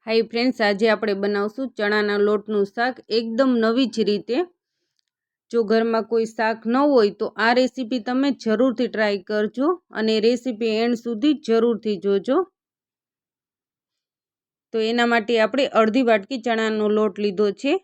Hi friends, आज આપણે બનાવશું ચણાના લોટનું શાક એકદમ નવી જ રીતે। જો ઘરમાં કોઈ શાક ન હોય તો આ રેસીપી તમે જરૂરથી ટ્રાય કરજો અને રેસીપી એન્ડ સુધી જરૂરથી જોજો। તો એના માટે આપણે અડધી વાટકી ચણાનો લોટ લીધો છે,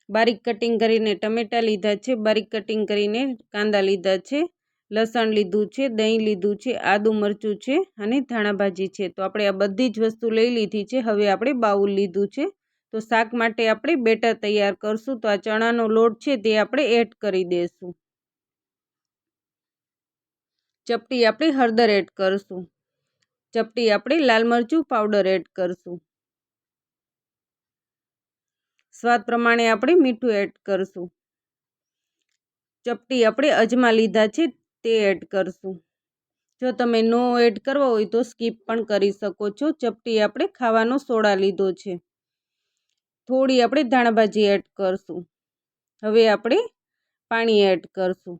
બારીક કટિંગ કરીને ટમેટા લીધા છે, બારીક કટિંગ કરીને કાંદા લીધા છે, લસણ લીધું છે, દહીં લીધું છે, આદુ મરચું છે અને ધાણા ભાજી છે। તો આપણે આ બધી જ વસ્તુ લઈ લીધી છે। હવે આપણે બાઉલ લીધું છે। તો શાક માટે આપણે બેટર તૈયાર કરશું। તો આ ચણાનો લોટ છે તે આપણે એડ કરી દઈશું। ચપટી આપણે હળદર એડ કરશું, ચપટી આપણે લાલ મરચું પાવડર એડ કરશું, સ્વાદ પ્રમાણે આપણે મીઠું એડ કરશું, ચપટી આપણે અજમા લીધા છે તે એડ કરશું। જો તમે નો એડ કરવા હોય તો સ્કીપ પણ કરી શકો છો। ચપટી આપણે ખાવાનો સોડા લીધો છે, થોડી આપણે ધાણા ભાજી એડ કરશું। હવે આપણે પાણી એડ કરશું।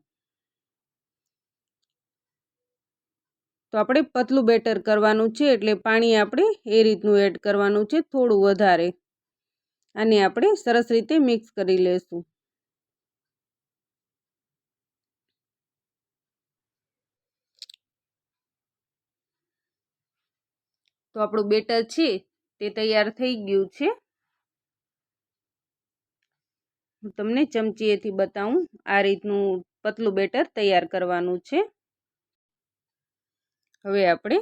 તો આપણે પતલું બેટર કરવાનું છે એટલે પાણી આપણે એ રીતનું એડ કરવાનું છે, થોડું વધારે। આને આપણે સરસ રીતે મિક્સ કરી લેશું। તો આપણું બેટર છે તે તૈયાર થઈ ગયું છે। હું તમને ચમચીએથી બતાવું, આ રીતનું પતલું બેટર તૈયાર કરવાનું છે। હવે આપણે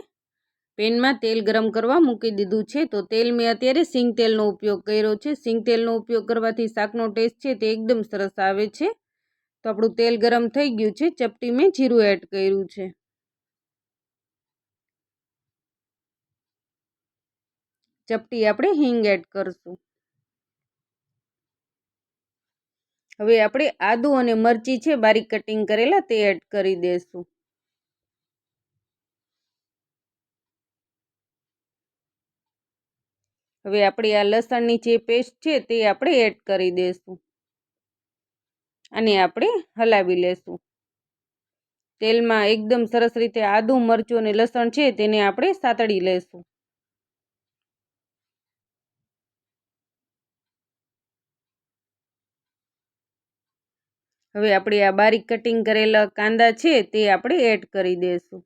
પેનમાં તેલ ગરમ કરવા મૂકી દીધું છે। તો તેલ મેં અત્યારે સિંગ તેલનો ઉપયોગ કર્યો છે। સિંગ તેલનો ઉપયોગ કરવાથી શાકનો ટેસ્ટ છે તે એકદમ સરસ આવે છે। તો આપણું તેલ ગરમ થઈ ગયું છે। ચપટી મેં જીરું એડ કર્યું છે, ચપટી આપણે હિંગ એડ કરશું। હવે આપણે આદુ અને મરચી છે બારીક કટિંગ કરેલા તે એડ કરી દઈશું। હવે આપણે આ લસણની જે પેસ્ટ છે તે આપણે એડ કરી દઈશું અને આપણે હલાવી લેશું। તેલમાં એકદમ સરસ રીતે આદુ મરચું અને લસણ છે તેને આપણે સાતળી લેશું। હવે આપણે આ બારીક કટિંગ કરેલા કાંદા છે તે આપણે એડ કરી દઈશું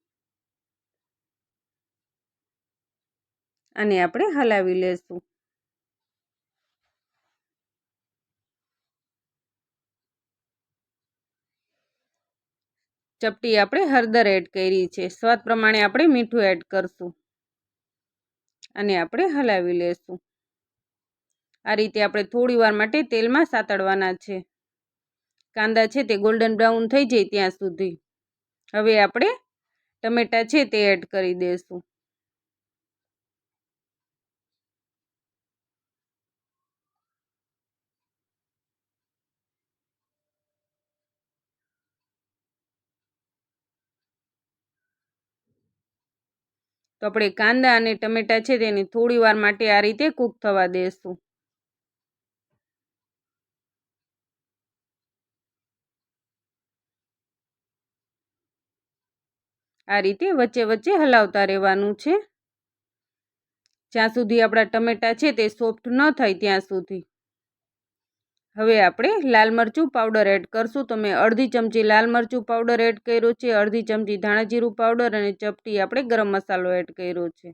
અને આપણે હલાવી લેશું। ચપટી આપણે હળદર એડ કરી છે, સ્વાદ પ્રમાણે આપણે મીઠું એડ કરશું અને આપણે હલાવી લેશું। આ રીતે આપણે થોડી વાર માટે તેલમાં સાતળવાના છે, કાંદા છે તે ગોલ્ડન બ્રાઉન થઈ જાય ત્યાં સુધી। હવે આપણે ટમેટા છે તે એડ કરી દઈશું। તો આપણે કાંદા અને ટમેટા છે તેને થોડી વાર માટે આ રીતે કૂક થવા દઈશું। આ રીતે વચ્ચે વચ્ચે હલાવતા રહેવાનું છે, જ્યાં સુધી આપણા ટમેટા છે તે સોફ્ટ ન થાય ત્યાં સુધી। હવે આપણે લાલ મરચું પાવડર એડ કરશું। તો મેં અડધી ચમચી લાલ મરચું પાવડર એડ કર્યો છે, અડધી ચમચી ધાણા જીરું પાવડર અને ચપટી આપણે ગરમ મસાલો એડ કર્યો છે।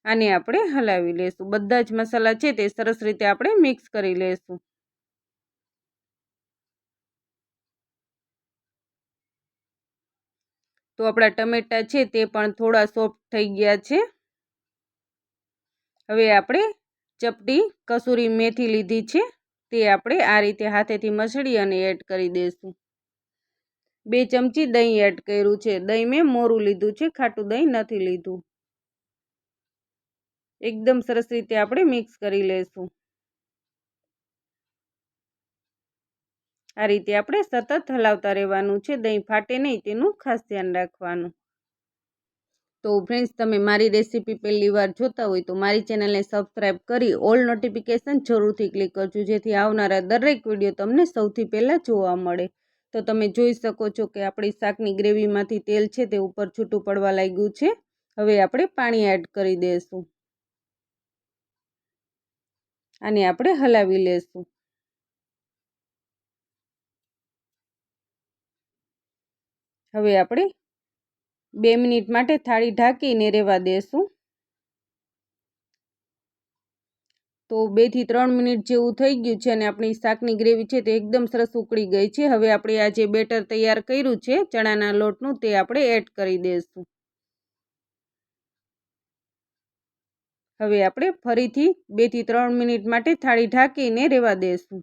આને આપણે હલાવી લેશું। બધા જ મસાલા છે તે સરસ રીતે આપણે મિક્સ કરી લેશું। તો આપણા ટમેટા છે તે પણ થોડા સોફ્ટ થઈ ગયા છે। હવે આપણે ચપટી કસૂરી મેથી લીધી છે તે આપણે આ રીતે હાથેથી મસળી અને એડ કરી દઈશું। 2 ચમચી દહીં એડ કર્યું છે, દહીં મેં મોરું લીધું છે, ખાટું દહીં નથી લીધું। એકદમ સરસ રીતે આપણે મિક્સ કરી લેશું। આ રીતે આપણે સતત હલાવતા રહેવાનું છે, દહીં ફાટે નહીં તેનું ખાસ ધ્યાન રાખવાનું। તો ફ્રેન્ડ્સ, તમે મારી રેસીપી પહેલી વાર જોતા હોય તો મારી ચેનલને સબસ્ક્રાઈબ કરી ઓલ નોટિફિકેશન જરૂરથી ક્લિક કરજો, જેથી આવનારા દરેક વિડીયો તમને સૌથી પહેલાં જોવા મળે। તો તમે જોઈ શકો છો કે આપણી શાકની ગ્રેવીમાંથી તેલ છે તે ઉપર છૂટું પડવા લાગ્યું છે। હવે આપણે પાણી એડ કરી દઈશું। આને આપણે હલાવી લેશું. હવે આપણે 2 મિનિટ માટે થાળી ઢાંકીને રહેવા દેશું. તો 2 થી 3 મિનિટ જેવું થઈ ગયું છે અને આપણી શાકની ગ્રેવી છે તે એકદમ સરસ ઉકળી ગઈ છે. હવે આપણે આ જે બેટર તૈયાર કર્યું છે ચણાના લોટનું તે આપણે એડ કરી દઈશું. હવે આપણે ફરીથી 2 થી 3 મિનિટ માટે થાળી ઢાંકીને રહેવા દઈશું.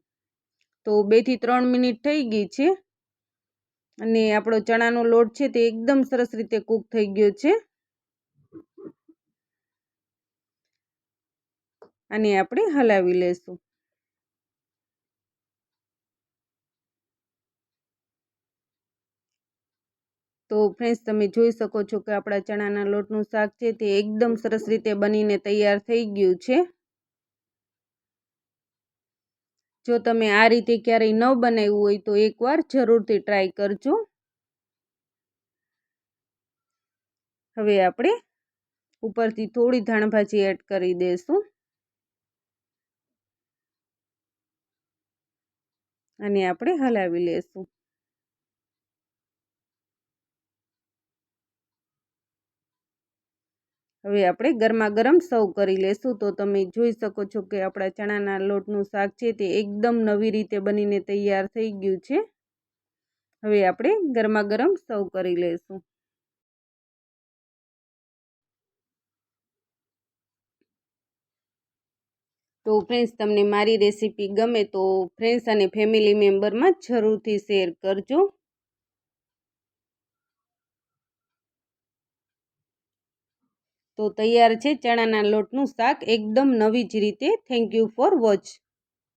તો 2 થી 3 મિનિટ થઈ ગઈ છે અને આપણો ચણાનો લોટ છે તે એકદમ સરસ રીતે કૂક થઈ ગયો છે. આને આપણે હલાવી લેશું. તો ફ્રેન્ડ્સ, તમે જોઈ શકો છો કે આપણા ચણાના લોટનું શાક છે તે એકદમ સરસ રીતે બનીને તૈયાર થઈ ગયું છે. જો તમે આ રીતે ક્યારેય ન બનાવ્યું હોય તો એકવાર જરૂરથી ટ્રાય કરજો. હવે આપણે ઉપરથી થોડી ધાણાભાજી એડ કરી દઈશું અને આપણે હલાવી લેશું. હવે આપણે ગરમા ગરમ સર્વ કરી લેશું. તો તમે જોઈ શકો છો કે આપણા ચણાના લોટનું શાક છે તે એકદમ નવી રીતે બનીને તૈયાર થઈ ગયું છે. હવે આપણે ગરમા ગરમ સર્વ કરી લેશું. તો ફ્રેન્ડ્સ, તમને મારી રેસીપી ગમે તો ફ્રેન્ડ્સ અને ફેમિલી મેમ્બરમાં જરૂરથી શેર કરજો. તો તૈયાર છે ચણાના લોટનું શાક એકદમ નવી જ રીતે. Thank you for watch.